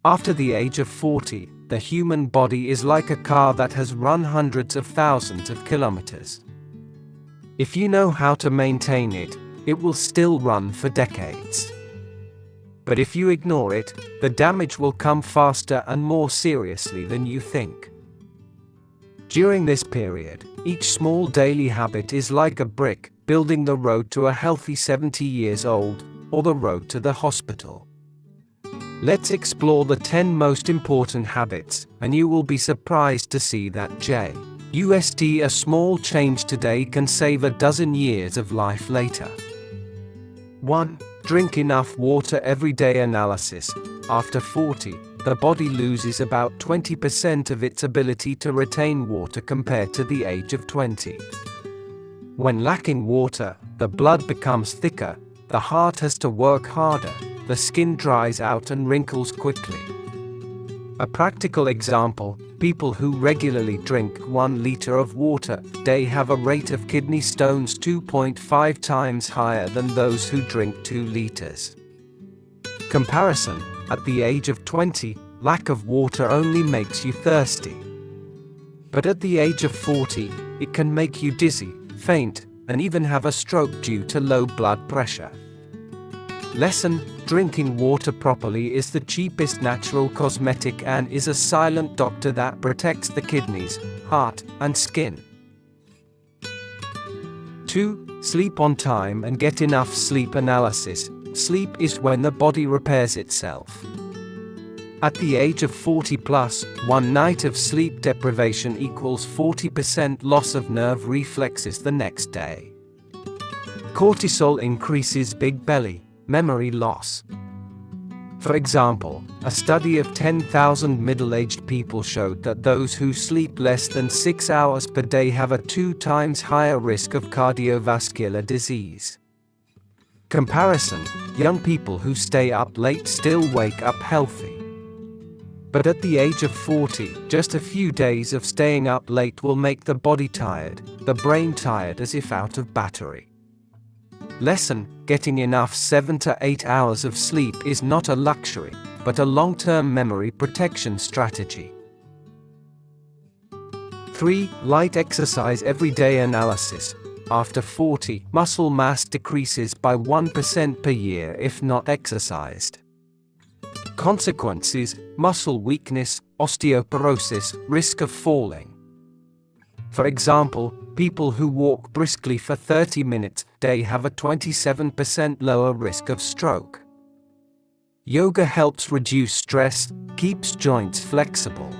After the age of 40, the human body is like a car that has run hundreds of thousands of kilometers. If you know how to maintain it, it will still run for decades. But if you ignore it, the damage will come faster and more seriously than you think. During this period, each small daily habit is like a brick, building the road to a healthy 70 years old, or the road to the hospital. Let's explore the 10 most important habits, and you will be surprised to see that USD a small change today can save a dozen years of life later. 1. Drink enough water every day. Analysis. After 40, the body loses about 20% of its ability to retain water compared to the age of 20. When lacking water, the blood becomes thicker, the heart has to work harder, the skin dries out and wrinkles quickly. A practical example, people who regularly drink 1 liter of water a day have a rate of kidney stones 2.5 times higher than those who drink 2 liters. Comparison. At the age of 20, lack of water only makes you thirsty. But at the age of 40, it can make you dizzy, faint, and even have a stroke due to low blood pressure. Lesson: drinking water properly is the cheapest natural cosmetic and is a silent doctor that protects the kidneys, heart, and skin. 2. Sleep on time and get enough sleep. Analysis. Sleep is when the body repairs itself. At the age of 40 plus, 1 night of sleep deprivation equals 40% loss of nerve reflexes the next day. Cortisol increases big belly, memory loss. For example, a study of 10,000 middle-aged people showed that those who sleep less than 6 hours per day have a 2 times higher risk of cardiovascular disease. Comparison: young people who stay up late still wake up healthy. But at the age of 40, just a few days of staying up late will make the body tired, the brain tired as if out of battery. Lesson: getting enough 7 to 8 hours of sleep is not a luxury, but a long-term memory protection strategy. 3. Light exercise every day. Analysis. After 40, muscle mass decreases by 1% per year if not exercised. Consequences: muscle weakness, osteoporosis, risk of falling. For example, people who walk briskly for 30 minutes a day have a 27% lower risk of stroke. Yoga helps reduce stress, keeps joints flexible.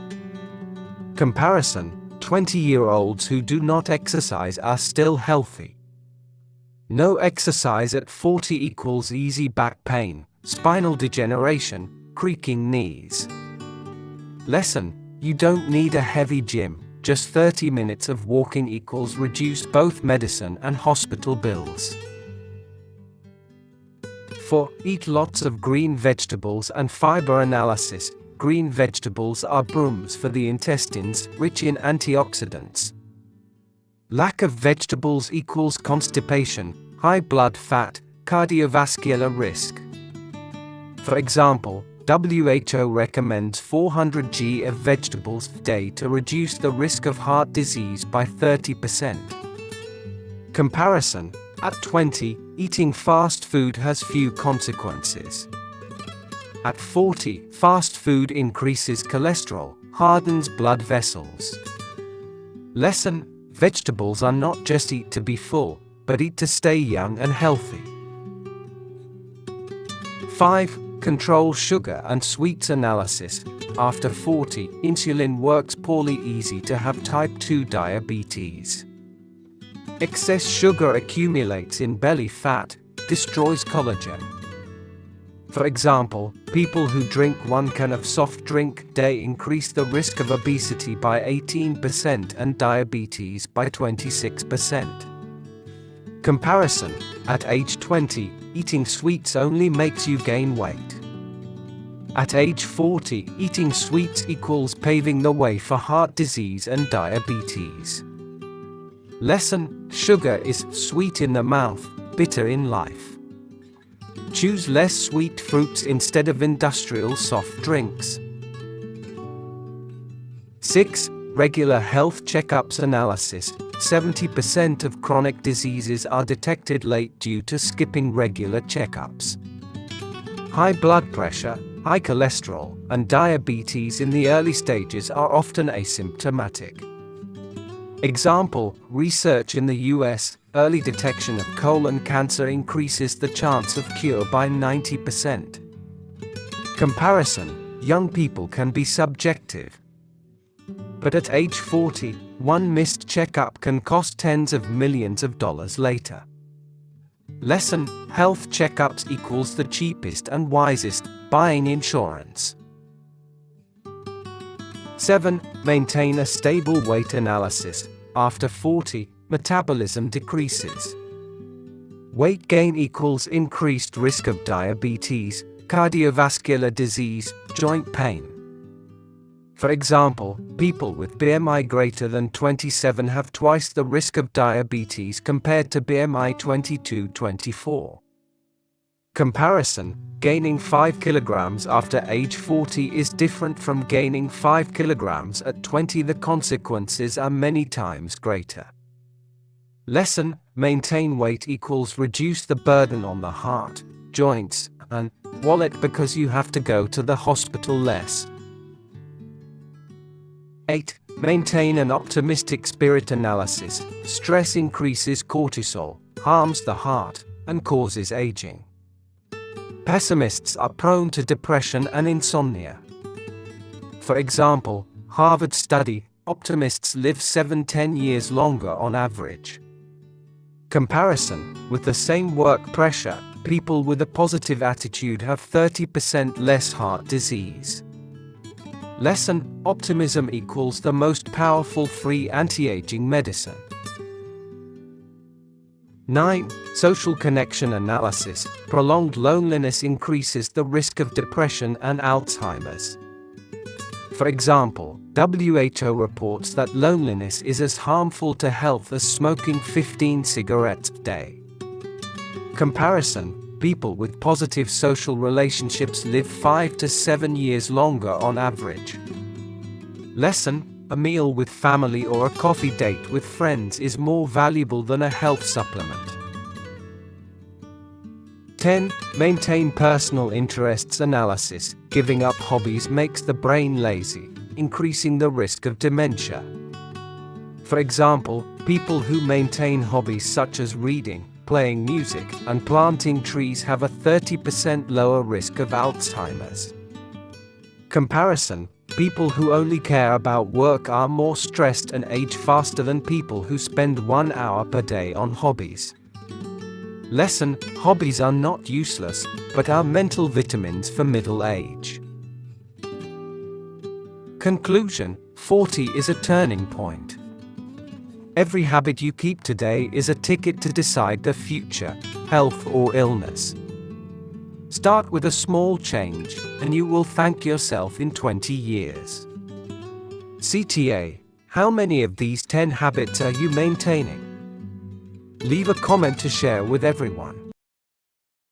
Comparison: 20-year-olds who do not exercise are still healthy. No exercise at 40 equals easy back pain, spinal degeneration, creaking knees. Lesson: you don't need a heavy gym, just 30 minutes of walking equals reduce both medicine and hospital bills. 4. Eat lots of green vegetables and fiber. Analysis. Green vegetables are brooms for the intestines, rich in antioxidants. Lack of vegetables equals constipation, high blood fat, cardiovascular risk. For example, WHO recommends 400 g of vegetables a day to reduce the risk of heart disease by 30%. Comparison: at 20, eating fast food has few consequences. At 40, fast food increases cholesterol, hardens blood vessels. Lesson: vegetables are not just eat to be full, but eat to stay young and healthy. 5. Control sugar and sweets. Analysis. After 40, insulin works poorly. Easy to have type 2 diabetes. Excess sugar accumulates in belly fat, destroys collagen. For example, people who drink 1 can of soft drink a day increase the risk of obesity by 18% and diabetes by 26%. Comparison: at age 20, eating sweets only makes you gain weight. At age 40, eating sweets equals paving the way for heart disease and diabetes. Lesson: sugar is sweet in the mouth, bitter in life. Choose less sweet fruits instead of industrial soft drinks. 6. Regular health checkups analysis. 70% of chronic diseases are detected late due to skipping regular checkups. High blood pressure, high cholesterol, and diabetes in the early stages are often asymptomatic. Example, research in the US, early detection of colon cancer increases the chance of cure by 90%. Comparison, young people can be subjective. But at age 40, one missed checkup can cost tens of millions of dollars later. Lesson: health checkups equals the cheapest and wisest buying insurance. 7. Maintain a stable weight analysis. After 40, metabolism decreases. Weight gain equals increased risk of diabetes, cardiovascular disease, joint pain. For example, people with BMI greater than 27 have twice the risk of diabetes compared to BMI 22-24. Comparison: gaining 5 kilograms after age 40 is different from gaining 5 kilograms at 20. The consequences are many times greater. Lesson: maintain weight equals reduce the burden on the heart, joints, and wallet because you have to go to the hospital less. 8. Maintain an optimistic spirit analysis. Stress increases cortisol, harms the heart, and causes aging. Pessimists are prone to depression and insomnia. For example, Harvard study, optimists live 7-10 years longer on average. Comparison: with the same work pressure, people with a positive attitude have 30% less heart disease. Lesson: optimism equals the most powerful free anti-aging medicine. 9. Social connection analysis. Prolonged loneliness increases the risk of depression and Alzheimer's. For example, WHO reports that loneliness is as harmful to health as smoking 15 cigarettes a day. Comparison: people with positive social relationships live 5 to 7 years longer on average. Lesson: a meal with family or a coffee date with friends is more valuable than a health supplement. 10. Maintain personal interests analysis. Giving up hobbies makes the brain lazy, increasing the risk of dementia. For example, people who maintain hobbies such as reading, playing music, and planting trees have a 30% lower risk of Alzheimer's. Comparison: people who only care about work are more stressed and age faster than people who spend 1 hour per day on hobbies. Lesson: hobbies are not useless, but are mental vitamins for middle age. Conclusion: 40 is a turning point. Every habit you keep today is a ticket to decide the future, health or illness. Start with a small change, and you will thank yourself in 20 years. CTA: how many of these 10 habits are you maintaining? Leave a comment to share with everyone.